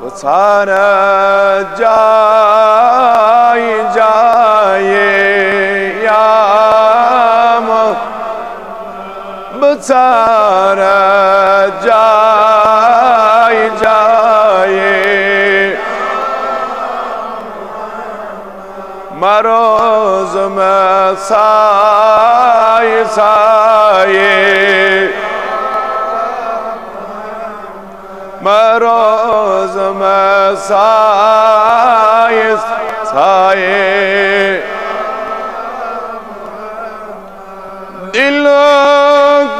वो सारा जाए जाए या सारा जाए जाए मरोज में साए साए मरोज में साए साए दिल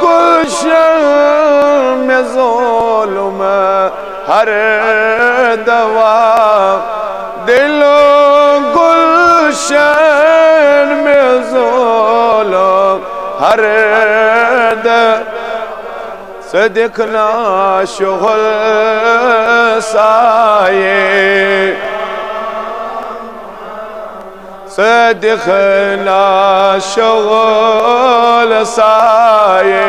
गुलशन में ज़ुल्म हर दवा दिल गुलशन में ज़ुल्म हर से दिखना शुगल साए से दिखना शुगल साए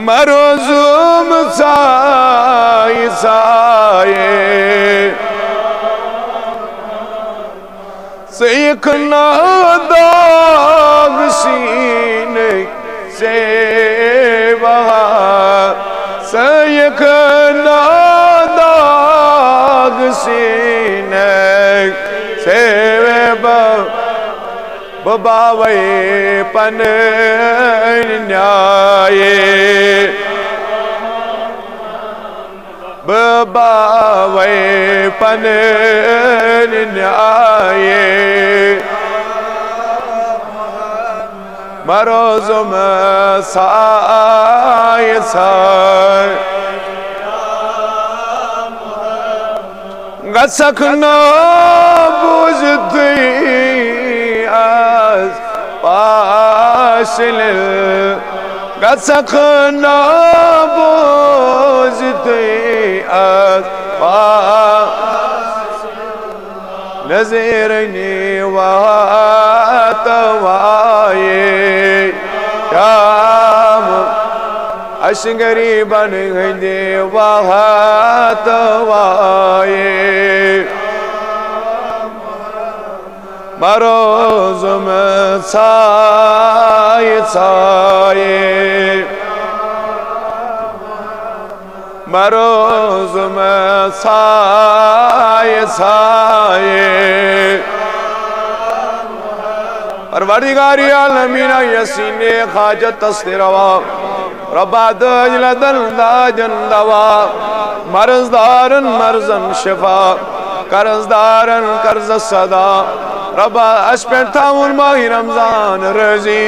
मरोज़ुम साए साए से एक दाग सीने से वहा से एक दाग सीने से बावे पन न्याये बावे पन न्याये मरोज़ में साए साए गसखना बुझती आज पासिल गसखना बुझती आज नज़रनी वातवाए शाम अशगरी बन गए वातवाए मरोज़ में साए साए मरोज़ में साए साए परवरदिगार आलमीन यसीने खाजत तस्तिरवा रब्बा दजलदन दाजन दवा मर्ज़दारन मर्ज़न शिफा कर्ज़दारन कर्ज़ सदा रब्बा अशपेंताउन माही रमज़ान रज़ी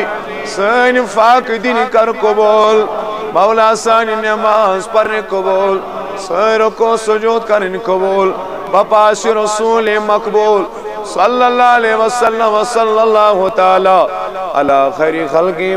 सन फाक दिन कर कबूल मौला सानी नमाज पढ़ने कबूल सैर को सुजूद करने कबूल बपाश रसूल मकबूल सल्लल्लाहु अलैहि वसल्लम व सल्लल्लाहु तआला अला खैरि खल्क़ि।